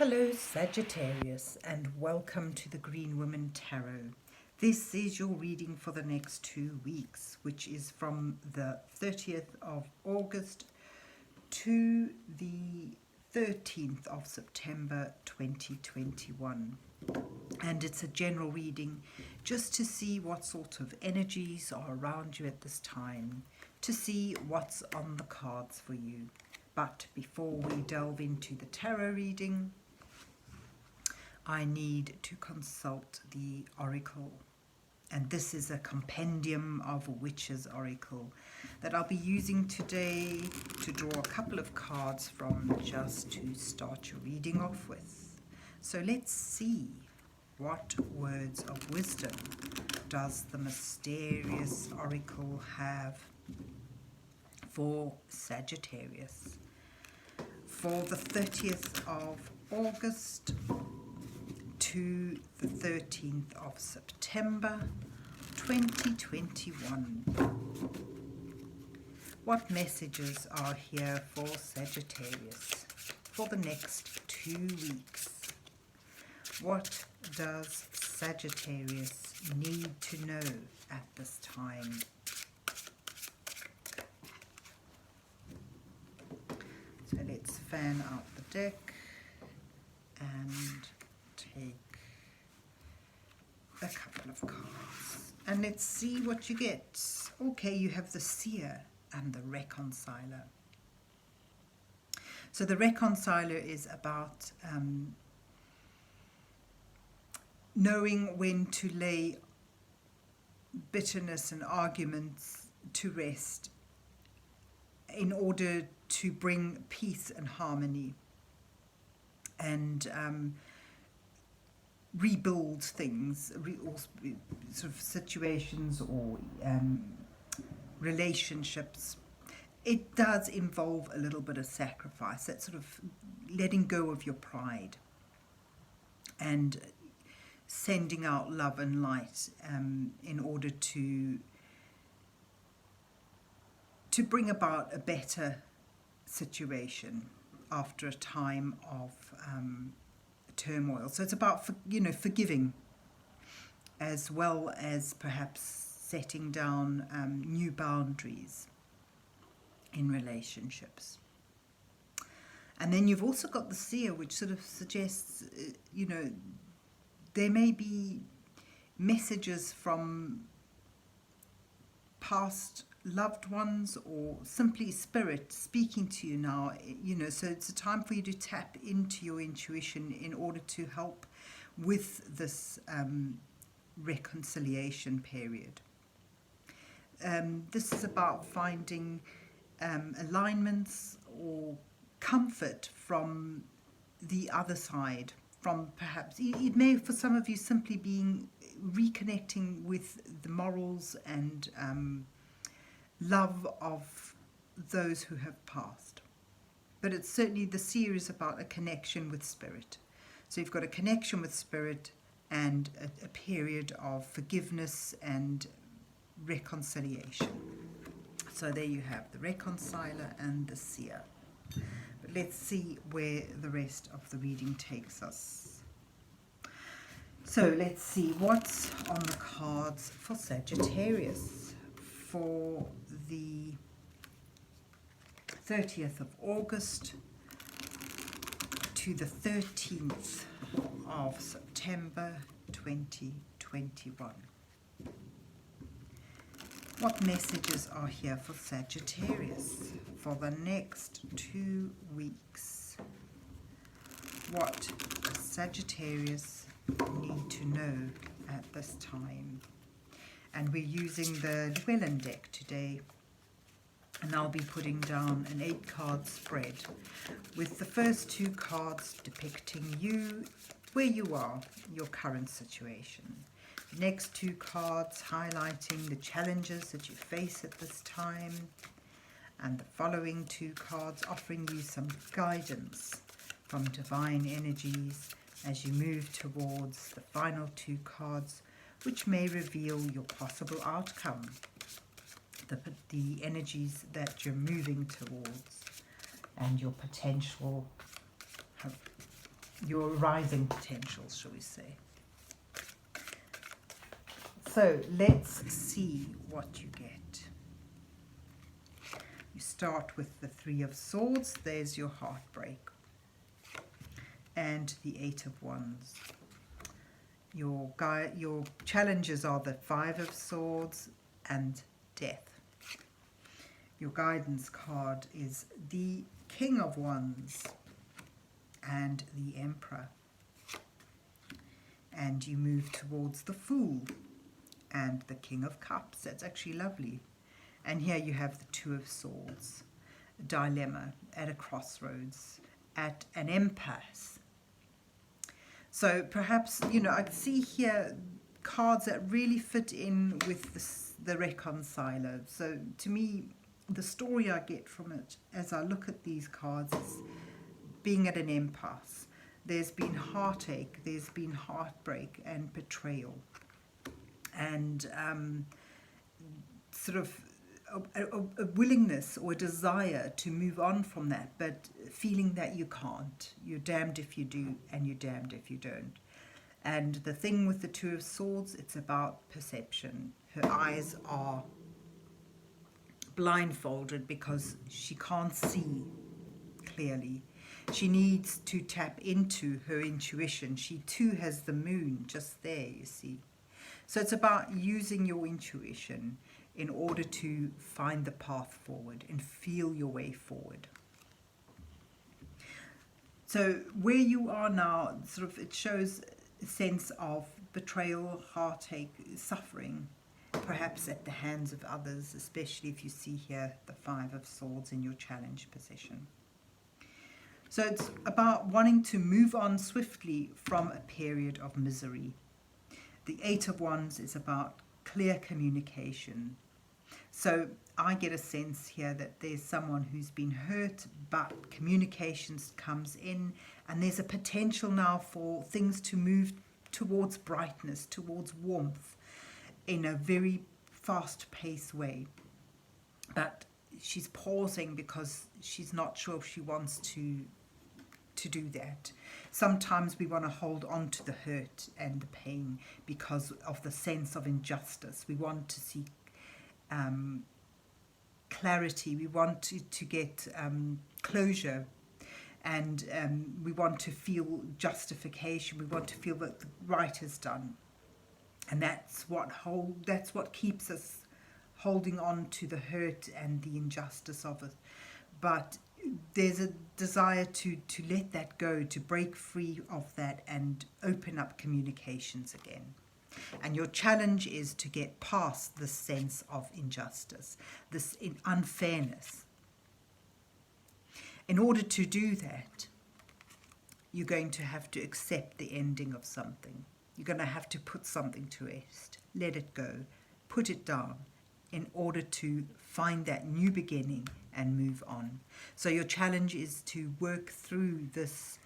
Hello Sagittarius and welcome to the Green Woman Tarot. This is your reading for the next 2 weeks, which is from the 30th of August to the 13th of September 2021. And it's a general reading just to see what sort of energies are around you at this time, to see what's on the cards for you. But before we delve into the tarot reading, I need to consult the oracle, and this is a compendium of witches oracle that I'll be using today to draw a couple of cards from, just to start your reading off with. So let's see, what words of wisdom does the mysterious oracle have for Sagittarius for the 30th of August to the 13th of September 2021. What messages are here for Sagittarius for the next 2 weeks? What does Sagittarius need to know at this time? So let's fan out the deck and take a couple of cards and let's see what you get. Okay, you have the Seer and the Reconciler. So the Reconciler is about knowing when to lay bitterness and arguments to rest in order to bring peace and harmony and rebuild things, or sort of situations or relationships. It does involve a little bit of sacrifice, that sort of letting go of your pride and sending out love and light in order to bring about a better situation after a time of turmoil. So it's about forgiving, as well as perhaps setting down new boundaries in relationships. And then you've also got the Seer, which sort of suggests there may be messages from past loved ones or simply spirit speaking to you now, so it's a time for you to tap into your intuition in order to help with this reconciliation period. This is about finding alignments or comfort from the other side, from perhaps, it may for some of you simply being reconnecting with the morals and love of those who have passed. But it's certainly, the Seer is about a connection with spirit. So you've got a connection with spirit and a period of forgiveness and reconciliation. So there you have the Reconciler and the Seer. But let's see where the rest of the reading takes us. So let's see what's on the cards for Sagittarius for the 30th of August to the 13th of September 2021. What messages are here for Sagittarius for the next 2 weeks? What does Sagittarius need to know at this time? And we're using the Llewellyn deck today, and I'll be putting down an 8-card spread with the first 2 cards depicting you, where you are, your current situation. The next 2 cards highlighting the challenges that you face at this time, and the following 2 cards offering you some guidance from divine energies as you move towards the final 2 cards, which may reveal your possible outcome, the energies that you're moving towards, and your potential your rising potentials, shall we say. So let's see what you get. You start with the Three of Swords. There's your heartbreak. And the Eight of Wands. Your challenges are the Five of Swords and Death. Your guidance card is the King of Wands and the Emperor. And you move towards the Fool and the King of Cups. That's actually lovely. And here you have the Two of Swords, a dilemma at a crossroads, at an impasse. So perhaps, you know, I see here cards that really fit in with the reconciler. So to me, the story I get from it as I look at these cards is being at an impasse. There's been heartache, there's been heartbreak and betrayal. And sort of a willingness or a desire to move on from that, but feeling that you can't. You're damned if you do and you're damned if you don't. And the thing with the Two of Swords, it's about perception. Her eyes are blindfolded because she can't see clearly. She needs to tap into her intuition. She too has the moon just there, you see. So it's about using your intuition in order to find the path forward and feel your way forward. So where you are now, sort of, it shows a sense of betrayal, heartache, suffering, perhaps at the hands of others, especially if you see here the Five of Swords in your challenge position. So it's about wanting to move on swiftly from a period of misery. The Eight of Wands is about clear communication. So I get a sense here that there's someone who's been hurt, but communications comes in, and there's a potential now for things to move towards brightness, towards warmth, in a very fast-paced way. But she's pausing because she's not sure if she wants to do that. Sometimes we want to hold on to the hurt and the pain because of the sense of injustice. We want to see clarity. We want to get closure, and we want to feel justification. We want to feel that the right is done, and that's what keeps us holding on to the hurt and the injustice of it. But there's a desire to let that go, to break free of that and open up communications again. And your challenge is to get past this sense of injustice, this unfairness. In order to do that, you're going to have to accept the ending of something. You're going to have to put something to rest, let it go, put it down, in order to find that new beginning and move on. So your challenge is to work through this,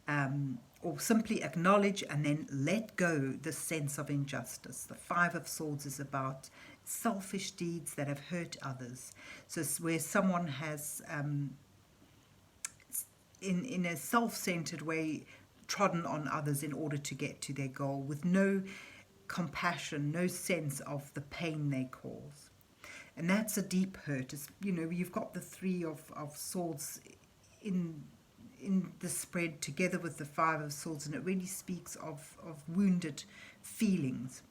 or simply acknowledge and then let go the sense of injustice. The Five of Swords is about selfish deeds that have hurt others. So it's where someone has, in a self-centered way, trodden on others in order to get to their goal, with no compassion, no sense of the pain they cause. And that's a deep hurt. It's, you know, you've got the Three of Swords in the spread together with the Five of Swords, and it really speaks of wounded feelings.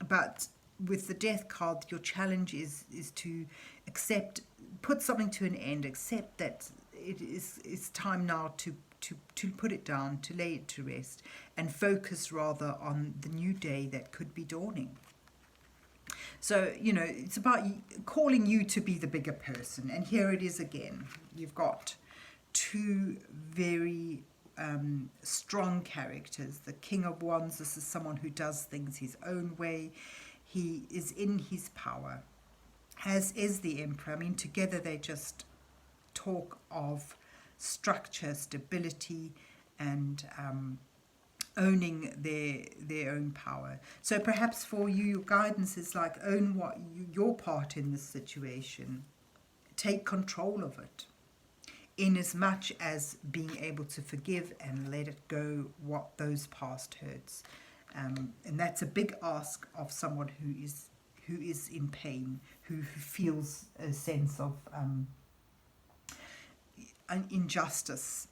But with the Death card, your challenge is to accept, put something to an end, accept that it's time now to put it down, to lay it to rest, and focus rather on the new day that could be dawning. So, you know, it's about calling you to be the bigger person. And here it is again. You've got two very strong characters. The King of Wands, this is someone who does things his own way. He is in his power, as is the Emperor. I mean, together they just talk of structure, stability, and owning their own power. So perhaps for you, your guidance is like, own your part in this situation. Take control of it. in as much as being able to forgive and let it go what those past hurts. And that's a big ask of someone who is in pain, who feels a sense of an injustice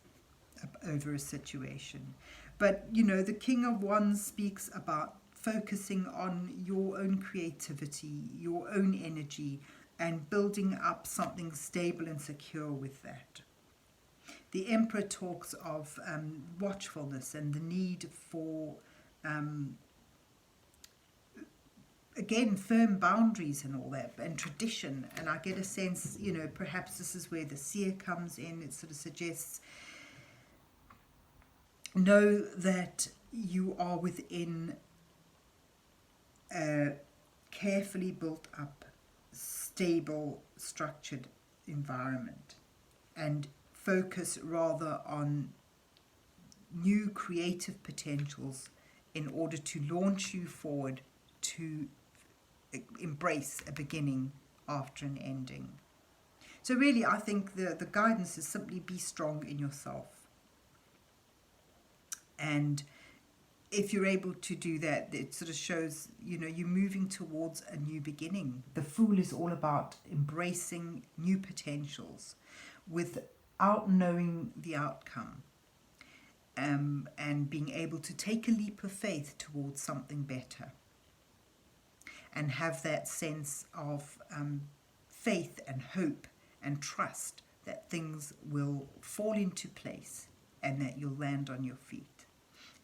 over a situation. But, you know, the King of Wands speaks about focusing on your own creativity, your own energy, and building up something stable and secure with that. The Emperor talks of watchfulness and the need for, again, firm boundaries and all that, and tradition. And I get a sense, you know, perhaps this is where the seer comes in. It sort of suggests, know that you are within a carefully built up, stable, structured environment, and focus rather on new creative potentials in order to launch you forward to embrace a beginning after an ending. So really, I think the guidance is simply be strong in yourself. And if you're able to do that, it sort of shows, you know, you're moving towards a new beginning. The Fool is all about embracing new potentials without knowing the outcome, and being able to take a leap of faith towards something better, and have that sense of faith and hope and trust that things will fall into place and that you'll land on your feet.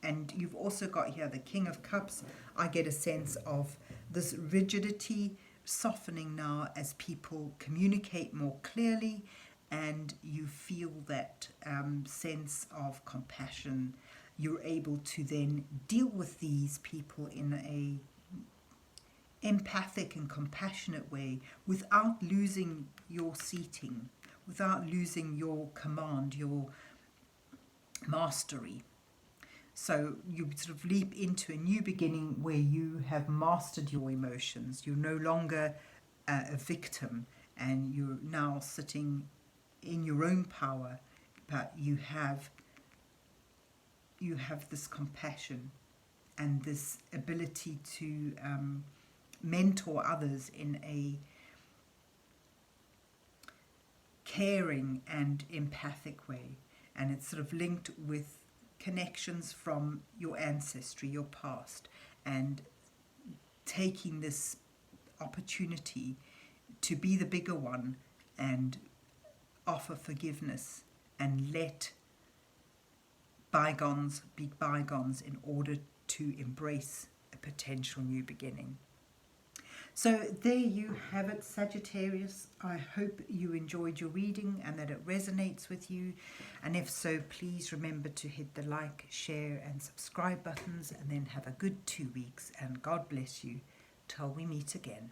And you've also got here the King of Cups. I get a sense of this rigidity softening now as people communicate more clearly, and you feel that sense of compassion. You're able to then deal with these people in a empathic and compassionate way without losing your seating, without losing your command, your mastery. So you sort of leap into a new beginning where you have mastered your emotions. You're no longer a victim, and you're now sitting in your own power, but you have this compassion and this ability to mentor others in a caring and empathic way. And it's sort of linked with connections from your ancestry, your past, and taking this opportunity to be the bigger one and offer forgiveness and let bygones be bygones in order to embrace a potential new beginning. So there you have it, Sagittarius. I hope you enjoyed your reading and that it resonates with you. And if so, please remember to hit the like, share and subscribe buttons, and then have a good 2 weeks. And God bless you till we meet again.